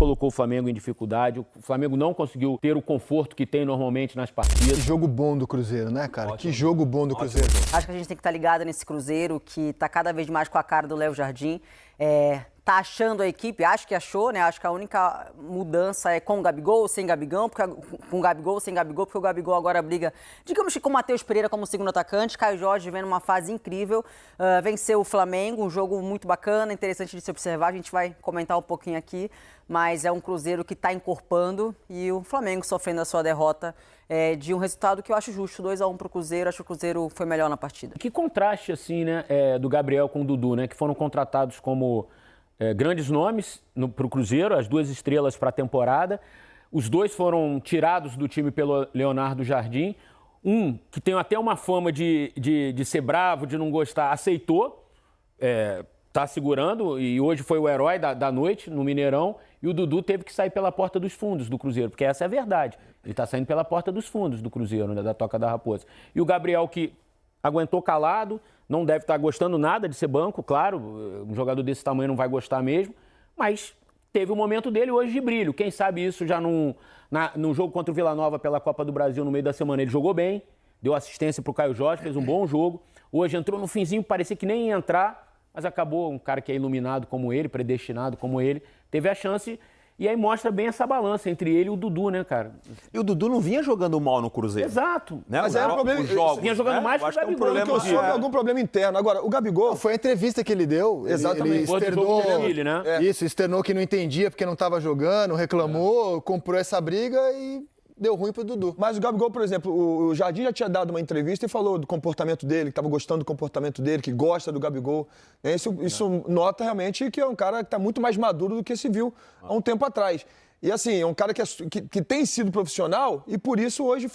colocou o Flamengo em dificuldade, o Flamengo não conseguiu ter o conforto que tem normalmente nas partidas. Que jogo bom do Cruzeiro, né, cara? Ótimo. Que jogo bom do Cruzeiro. Acho que a gente tem que estar ligado nesse Cruzeiro, que tá cada vez mais com a cara do Léo Jardim. Tá achando a equipe, acho que achou, né? Acho que a única mudança é com o Gabigol ou sem Gabigol, com o Gabigol ou sem Gabigol, porque o Gabigol agora briga, digamos que com o Matheus Pereira como segundo atacante. Caio Jorge vem numa fase incrível, venceu o Flamengo, um jogo muito bacana, interessante de se observar, a gente vai comentar um pouquinho aqui, mas é um Cruzeiro que está encorpando e o Flamengo sofrendo a sua derrota de um resultado que eu acho justo, 2-1 para o Cruzeiro, acho que o Cruzeiro foi melhor na partida. Que contraste, assim, né, do Gabriel com o Dudu, né, que foram contratados como grandes nomes para o Cruzeiro, as 2 estrelas para a temporada. Os 2 foram tirados do time pelo Leonardo Jardim. Um, que tem até uma fama de ser bravo, de não gostar, aceitou, tá segurando, e hoje foi o herói da noite no Mineirão. E o Dudu teve que sair pela porta dos fundos do Cruzeiro, porque essa é a verdade. Ele está saindo pela porta dos fundos do Cruzeiro, né, da Toca da Raposa. E o Gabriel, que aguentou calado, não deve estar gostando nada de ser banco, claro, um jogador desse tamanho não vai gostar mesmo, mas teve o momento dele hoje de brilho. Quem sabe isso já no jogo contra o Vila Nova pela Copa do Brasil no meio da semana ele jogou bem, deu assistência para o Caio Jorge, fez um bom jogo. Hoje entrou no finzinho, parecia que nem ia entrar, mas acabou, um cara que é iluminado como ele, predestinado como ele, teve a chance. E aí mostra bem essa balança entre ele e o Dudu, né, cara? E o Dudu não vinha jogando mal no Cruzeiro. Exato. Né? Mas é um problema. Vinha jogando mais que o Gabigol. Porque algum problema interno. Agora, o Gabigol. Foi a entrevista que ele deu. Exatamente. Ele externou. Ele, né? Isso, externou que não entendia porque não estava jogando, reclamou, comprou essa briga e deu ruim pro Dudu. Mas o Gabigol, por exemplo, o Jardim já tinha dado uma entrevista e falou do comportamento dele, que estava gostando do comportamento dele, que gosta do Gabigol. Isso nota realmente que é um cara que está muito mais maduro do que se viu há um tempo atrás. E assim, é um cara que tem sido profissional e por isso hoje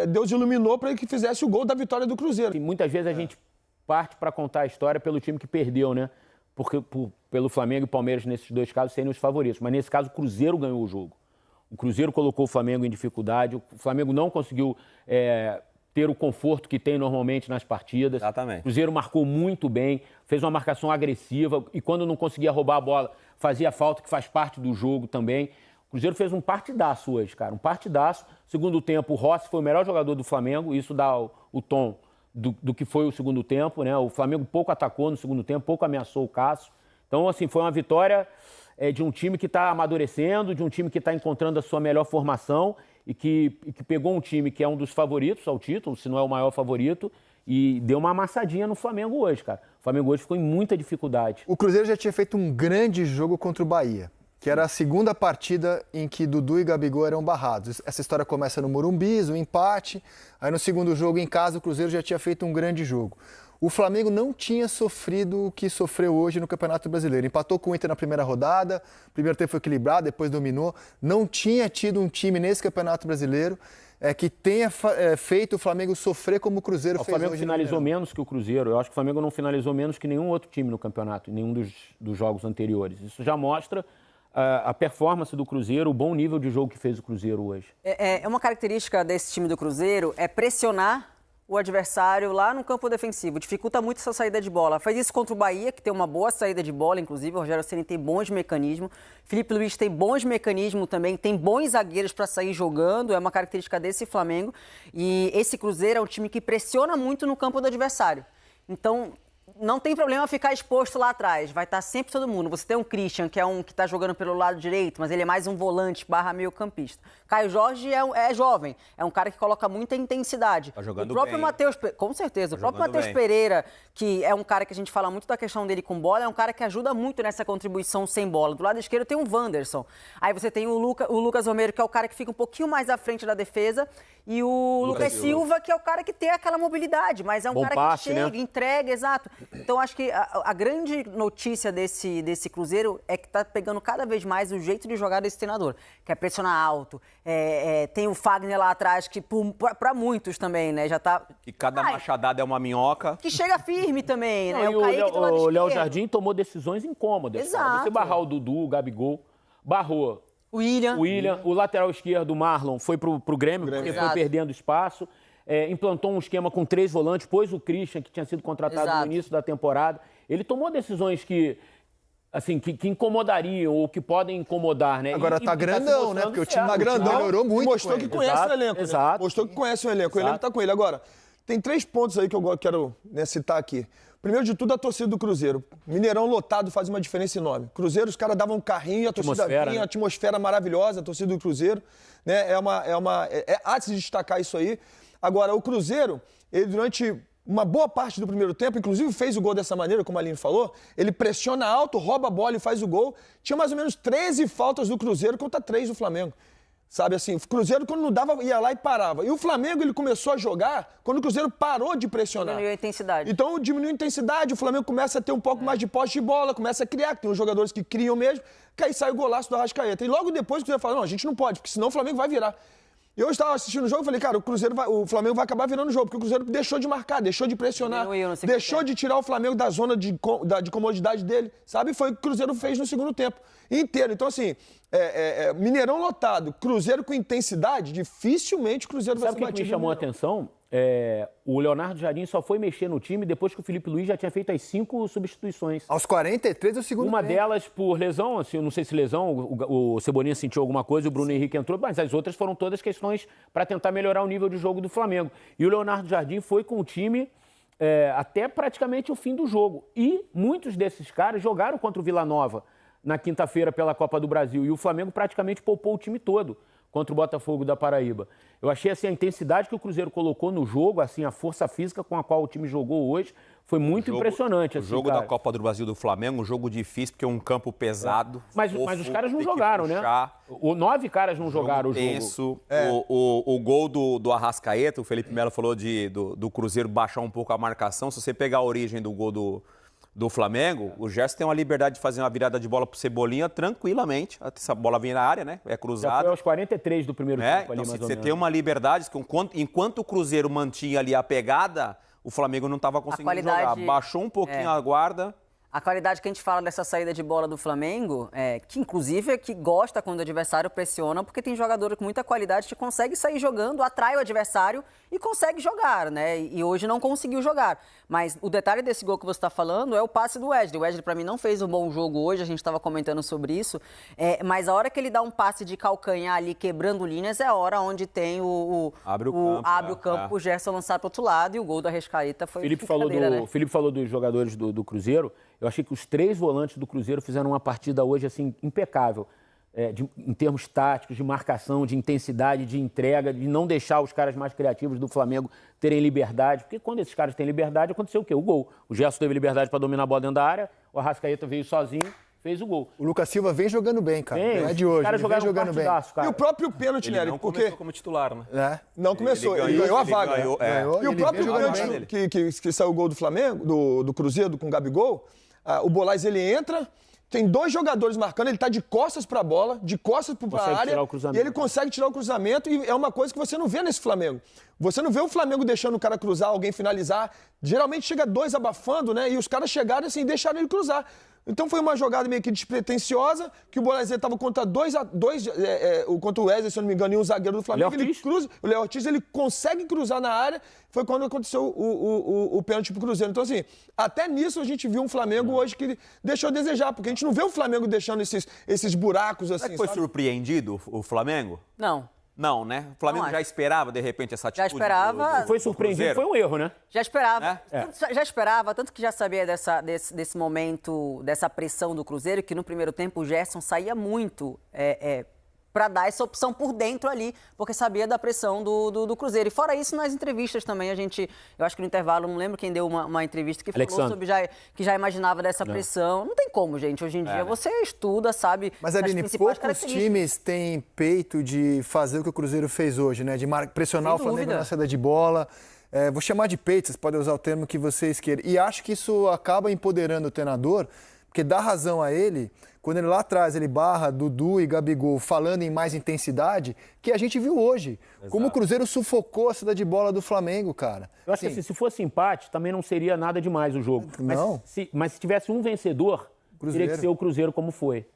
Deus iluminou para ele que fizesse o gol da vitória do Cruzeiro. E muitas vezes a gente parte para contar a história pelo time que perdeu, né? Porque pelo Flamengo e Palmeiras, nesses 2 casos, serem os favoritos. Mas nesse caso, o Cruzeiro ganhou o jogo. O Cruzeiro colocou o Flamengo em dificuldade, o Flamengo não conseguiu ter o conforto que tem normalmente nas partidas. Exatamente. O Cruzeiro marcou muito bem, fez uma marcação agressiva e quando não conseguia roubar a bola, fazia falta, que faz parte do jogo também. O Cruzeiro fez um partidaço hoje, cara, um partidaço. Segundo tempo, o Rossi foi o melhor jogador do Flamengo, isso dá o tom do que foi o segundo tempo, né? O Flamengo pouco atacou no segundo tempo, pouco ameaçou o Cássio. Então, assim, foi uma vitória de um time que está amadurecendo, de um time que está encontrando a sua melhor formação e que pegou um time que é um dos favoritos ao título, se não é o maior favorito, e deu uma amassadinha no Flamengo hoje, cara. O Flamengo hoje ficou em muita dificuldade. O Cruzeiro já tinha feito um grande jogo contra o Bahia, que era a segunda partida em que Dudu e Gabigol eram barrados. Essa história começa no Morumbi, um empate, aí no segundo jogo em casa o Cruzeiro já tinha feito um grande jogo. O Flamengo não tinha sofrido o que sofreu hoje no Campeonato Brasileiro. Empatou com o Inter na primeira rodada, o primeiro tempo foi equilibrado, depois dominou. Não tinha tido um time nesse Campeonato Brasileiro que tenha feito o Flamengo sofrer como o Cruzeiro fez hoje. O Flamengo finalizou menos que o Cruzeiro. Eu acho que o Flamengo não finalizou menos que nenhum outro time no campeonato, em nenhum dos jogos anteriores. Isso já mostra a performance do Cruzeiro, o bom nível de jogo que fez o Cruzeiro hoje. Uma característica desse time do Cruzeiro é pressionar o adversário lá no campo defensivo, dificulta muito essa saída de bola. Faz isso contra o Bahia, que tem uma boa saída de bola, inclusive, o Rogério Ceni tem bons mecanismos, Felipe Luiz tem bons mecanismos também, tem bons zagueiros para sair jogando, é uma característica desse Flamengo, e esse Cruzeiro é um time que pressiona muito no campo do adversário. Então, não tem problema ficar exposto lá atrás, vai estar sempre todo mundo. Você tem um Christian, que é um que está jogando pelo lado direito, mas ele é mais um volante / meio campista. Caio Jorge é jovem, é um cara que coloca muita intensidade. Tá jogando o próprio bem. Matheus, com certeza, o próprio Matheus bem. Pereira, que é um cara que a gente fala muito da questão dele com bola, é um cara que ajuda muito nessa contribuição sem bola. Do lado esquerdo tem o Wanderson, aí você tem o Lucas Romero, que é o cara que fica um pouquinho mais à frente da defesa, e o Lucas Silva, que é o cara que tem aquela mobilidade, mas é um Bom cara passe, que chega, né? Entrega, exato. Então, acho que a grande notícia desse Cruzeiro é que tá pegando cada vez mais o jeito de jogar desse treinador, que é pressionar alto. Tem o Fagner lá atrás, que para muitos também, né, já tá... Que cada machadada é uma minhoca. Que chega firme também, né? Não, o Kaique do lado o Léo esquerdo. Jardim tomou decisões incômodas. Exato. Cara. Você barrar o Dudu, o Gabigol, barrou O William. o lateral esquerdo, o Marlon, foi pro Grêmio, porque foi Exato. perdendo espaço. Implantou um esquema com 3 volantes, pôs o Christian, que tinha sido contratado Exato. no início da temporada. Ele tomou decisões que assim, que incomodariam ou que podem incomodar, né? Agora tá grandão, né? Porque o time Tá grandão, melhorou muito. Mostrou que conhece Exato, o elenco. exato. Né? Mostrou que conhece o elenco. O elenco tá com ele. Agora, tem 3 pontos aí que eu quero citar aqui. Primeiro de tudo, a torcida do Cruzeiro. Mineirão lotado faz uma diferença enorme. Cruzeiro, os caras davam um carrinho, a torcida vinha, né? a atmosfera maravilhosa, a torcida do Cruzeiro. Né? Há de se destacar isso aí. Agora, o Cruzeiro, ele durante uma boa parte do primeiro tempo, inclusive fez o gol dessa maneira, como a Aline falou, ele pressiona alto, rouba a bola e faz o gol. Tinha mais ou menos 13 faltas do Cruzeiro contra 3 do Flamengo. Sabe assim, o Cruzeiro quando não dava, ia lá e parava. E o Flamengo, ele começou a jogar quando o Cruzeiro parou de pressionar. Diminuiu a intensidade. Então, diminuiu a intensidade, o Flamengo começa a ter um pouco mais de posse de bola, começa a criar, que tem os jogadores que criam mesmo, que aí sai o golaço do Arrascaeta. E logo depois o Cruzeiro fala, não, a gente não pode, porque senão o Flamengo vai virar. Eu estava assistindo o jogo e falei, cara, o Flamengo vai acabar virando o jogo, porque o Cruzeiro deixou de marcar, deixou de pressionar, deixou de tirar o Flamengo da zona de comodidade dele, sabe? Foi o que o Cruzeiro fez no segundo tempo inteiro. Então, assim, Mineirão lotado, Cruzeiro com intensidade, dificilmente o Cruzeiro vai ser batido. Sabe o que me chamou a atenção? O Leonardo Jardim só foi mexer no time depois que o Felipe Luiz já tinha feito as 5 substituições. Aos 43 do segundo Uma tempo. delas por lesão, assim, eu não sei se lesão, o Cebolinha sentiu alguma coisa, o Bruno Henrique entrou, mas as outras foram todas questões para tentar melhorar o nível de jogo do Flamengo. E o Leonardo Jardim foi com o time até praticamente o fim do jogo. E muitos desses caras jogaram contra o Vila Nova na quinta-feira pela Copa do Brasil. E o Flamengo praticamente poupou o time todo contra o Botafogo da Paraíba. Eu achei assim, a intensidade que o Cruzeiro colocou no jogo, assim, a força física com a qual o time jogou hoje, foi muito impressionante. O assim, jogo cara. da Copa do Brasil do Flamengo, um jogo difícil, porque é um campo pesado. Mas os caras não jogaram, né? 9 caras não jogaram o jogo. Tenso. O gol do Arrascaeta, o Felipe Melo falou do Cruzeiro baixar um pouco a marcação. Se você pegar a origem do gol do Flamengo, o Gerson tem uma liberdade de fazer uma virada de bola pro Cebolinha tranquilamente. Essa bola vem na área, né? É cruzada. Já foi aos 43 do primeiro tempo ali, então, mais ou você menos. tem uma liberdade que enquanto o Cruzeiro mantinha ali a pegada, o Flamengo não estava conseguindo jogar. Baixou um pouquinho a guarda. A qualidade que a gente fala dessa saída de bola do Flamengo, que inclusive é que gosta quando o adversário pressiona, porque tem jogador com muita qualidade que consegue sair jogando, atrai o adversário e consegue jogar, né? E hoje não conseguiu jogar. Mas o detalhe desse gol que você está falando é o passe do Wesley. O Wesley, para mim, não fez um bom jogo hoje, a gente estava comentando sobre isso. Mas a hora que ele dá um passe de calcanhar ali, quebrando linhas, é a hora onde tem abre o campo pro Gerson lançar para o outro lado, e o gol da Arrascaeta foi Felipe né? Felipe falou dos jogadores do Cruzeiro. Eu achei que os 3 volantes do Cruzeiro fizeram uma partida hoje assim impecável, em termos táticos, de marcação, de intensidade, de entrega, de não deixar os caras mais criativos do Flamengo terem liberdade. Porque quando esses caras têm liberdade, aconteceu o quê? O gol. O Gerson teve liberdade para dominar a bola dentro da área, o Arrascaeta veio sozinho, fez o gol. O Lucas Silva vem jogando bem, cara. Não é de hoje. Os caras jogaram jogando bem. Cara. E o próprio pênalti, Ele Nery, não porque... começou como titular, né? Não começou, ele ganhou a vaga. Ganhou, E o próprio pênalti pênalti que saiu o gol do Flamengo, do Cruzeiro com o Gabigol, o Bolaz, ele entra, tem 2 jogadores marcando, ele tá de costas pra bola, de costas pra área, e ele consegue tirar o cruzamento, e é uma coisa que você não vê nesse Flamengo. Você não vê o Flamengo deixando o cara cruzar, alguém finalizar. Geralmente chega 2 abafando, né? E os caras chegaram assim e deixaram ele cruzar. Então foi uma jogada meio que despretensiosa, que o Bolazé estava contra contra o Wesley, se eu não me engano, e um zagueiro do Flamengo. Ele cruza, o Léo Ortiz, ele consegue cruzar na área, foi quando aconteceu o pênalti pro Cruzeiro. Então, assim, até nisso a gente viu um Flamengo hoje que deixou a desejar, porque a gente não vê o Flamengo deixando esses buracos assim. Será que foi surpreendido o Flamengo? Não. Não, né? O Flamengo já esperava, de repente, essa atitude. Já esperava. Foi surpreendido, foi um erro, né? Já esperava. Já esperava, tanto que já sabia desse momento, dessa pressão do Cruzeiro, que no primeiro tempo o Gerson saía muito para dar essa opção por dentro ali, porque sabia da pressão do Cruzeiro. E fora isso, nas entrevistas também, eu acho que no intervalo, não lembro quem deu uma entrevista que falou sobre que já imaginava dessa pressão. Não tem como, gente. Hoje em dia você estuda, sabe. Mas, Aline, poucos times têm peito de fazer o que o Cruzeiro fez hoje, né? De pressionar o Flamengo na saída de bola. Vou chamar de peito, vocês podem usar o termo que vocês queiram. E acho que isso acaba empoderando o treinador, porque dá razão a ele, quando ele lá atrás ele barra Dudu e Gabigol falando em mais intensidade, que a gente viu hoje. Exato. Como o Cruzeiro sufocou a saída de bola do Flamengo, cara. Eu acho que assim, se fosse empate, também não seria nada demais o jogo. Não. Mas se tivesse um vencedor, teria que ser o Cruzeiro como foi.